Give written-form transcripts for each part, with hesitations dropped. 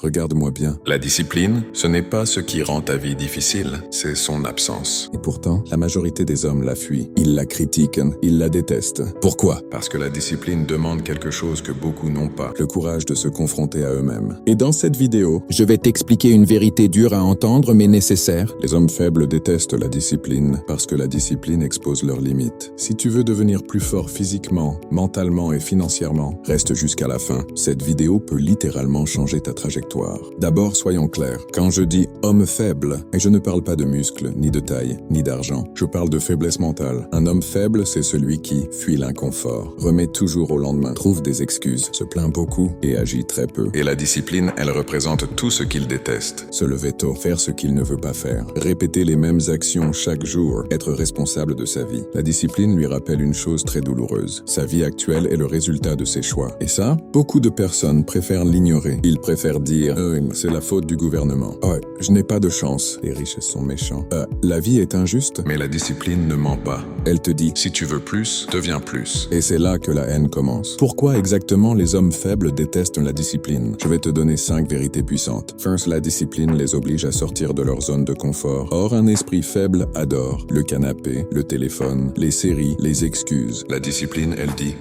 Regarde-moi bien. La discipline, ce n'est pas ce qui rend ta vie difficile, c'est son absence. Et pourtant, la majorité des hommes la fuient. Ils la critiquent, ils la détestent. Pourquoi? Parce que la discipline demande quelque chose que beaucoup n'ont pas. Le courage de se confronter à eux-mêmes. Et dans cette vidéo, Je vais t'expliquer une vérité dure à entendre mais nécessaire. les hommes faibles détestent la discipline parce que la discipline expose leurs limites. Si tu veux devenir plus fort physiquement, mentalement et financièrement, reste jusqu'à la fin. Cette vidéo peut littéralement changer ta trajectoire. D'abord, soyons clairs. Quand je dis homme faible, et je ne parle pas de muscles, ni de taille, ni d'argent, je parle de faiblesse mentale. Un homme faible, c'est celui qui fuit l'inconfort, remet toujours au lendemain, trouve des excuses, se plaint beaucoup et agit très peu. Et la discipline, elle représente tout ce qu'il déteste. Se lever tôt, faire ce qu'il ne veut pas faire, répéter les mêmes actions chaque jour, être responsable de sa vie. La discipline lui rappelle une chose très douloureuse. Sa vie actuelle est le résultat de ses choix. Et ça, beaucoup de personnes préfèrent l'ignorer. Ils préfèrent dire « c'est la faute du gouvernement ». « Oh, je n'ai pas de chance. Les riches sont méchants. La vie est injuste ». Mais la discipline ne ment pas. Elle te dit Si tu veux plus, deviens plus. et c'est là que la haine commence. Pourquoi exactement les hommes faibles détestent la discipline? Je vais te donner 5 vérités puissantes. First, la discipline les oblige à sortir de leur zone de confort. Or, un esprit faible adore le canapé, le téléphone, les séries, les excuses. La discipline, elle dit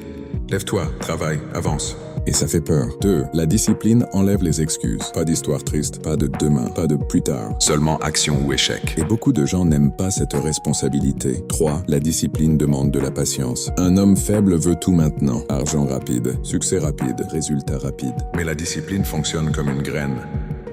lève-toi, travaille, avance. Et ça fait peur. 2. La discipline enlève les excuses. Pas d'histoire triste, pas de demain, pas de plus tard. Seulement action ou échec. Et beaucoup de gens n'aiment pas cette responsabilité. 3. La discipline demande de la patience. Un homme faible veut tout maintenant. Argent rapide, succès rapide, résultat rapide. Mais la discipline fonctionne comme une graine.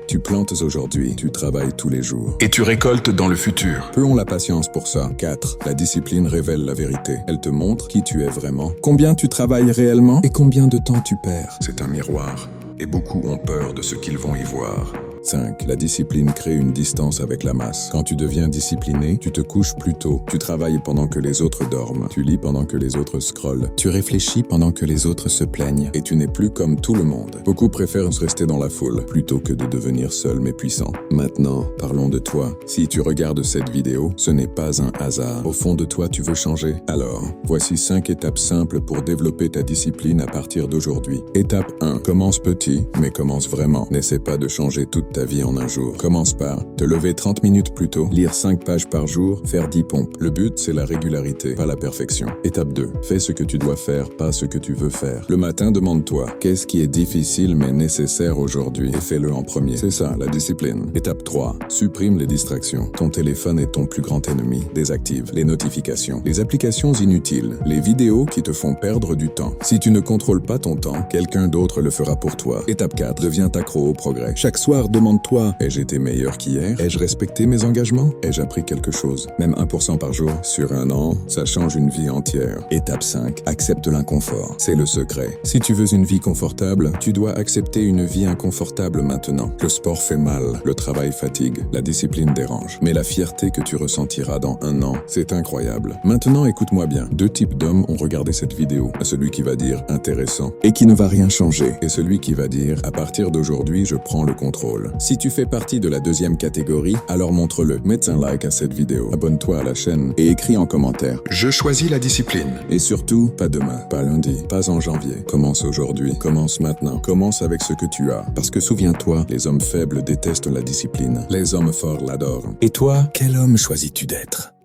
Tu plantes aujourd'hui, tu travailles tous les jours. Et tu récoltes dans le futur. Peu ont la patience pour ça. 4. La discipline révèle la vérité. Elle te montre qui tu es vraiment, combien tu travailles réellement et combien de temps tu perds. C'est un miroir. Et beaucoup ont peur de ce qu'ils vont y voir. 5. La discipline crée une distance avec la masse. Quand tu deviens discipliné, tu te couches plus tôt. Tu travailles pendant que les autres dorment. Tu lis pendant que les autres scrollent. Tu réfléchis pendant que les autres se plaignent. Et tu n'es plus comme tout le monde. Beaucoup préfèrent rester dans la foule plutôt que de devenir seul mais puissant. Maintenant, parlons de toi. Si tu regardes cette vidéo, ce n'est pas un hasard. Au fond de toi, tu veux changer. Alors, voici 5 étapes simples pour développer ta discipline à partir d'aujourd'hui. Étape 1. Commence petit, mais commence vraiment. N'essaie pas de changer toute ta vie en un jour. Commence par te lever 30 minutes plus tôt, lire 5 pages par jour, faire 10 pompes. Le but, c'est la régularité, pas la perfection. Étape 2. Fais ce que tu dois faire, pas ce que tu veux faire. Le matin, demande-toi, qu'est-ce qui est difficile mais nécessaire aujourd'hui? Et fais-le en premier. C'est ça, la discipline. Étape 3. Supprime les distractions. Ton téléphone est ton plus grand ennemi. Désactive les notifications, les applications inutiles, les vidéos qui te font perdre du temps. Si tu ne contrôles pas ton temps, quelqu'un d'autre le fera pour toi. Étape 4. Deviens accro au progrès. Chaque soir, demande-toi, ai-je été meilleur qu'hier? Ai-je respecté mes engagements? Ai-je appris quelque chose? Même 1% par jour, sur un an, ça change une vie entière. Étape 5. Accepte l'inconfort. C'est le secret. Si tu veux une vie confortable, tu dois accepter une vie inconfortable maintenant. Le sport fait mal, le travail fatigue, la discipline dérange. Mais la fierté que tu ressentiras dans un an, c'est incroyable. Maintenant, écoute-moi bien. 2 types d'hommes ont regardé cette vidéo. Celui qui va dire « intéressant » et qui ne va rien changer. Et celui qui va dire « à partir d'aujourd'hui, je prends le contrôle ». Si tu fais partie de la deuxième catégorie, alors montre-le. Mets un like à cette vidéo, abonne-toi à la chaîne et écris en commentaire. Je choisis la discipline. Et surtout, pas demain, pas lundi, pas en janvier. Commence aujourd'hui, commence maintenant. Commence avec ce que tu as. Parce que souviens-toi, les hommes faibles détestent la discipline. Les hommes forts l'adorent. Et toi, quel homme choisis-tu d'être?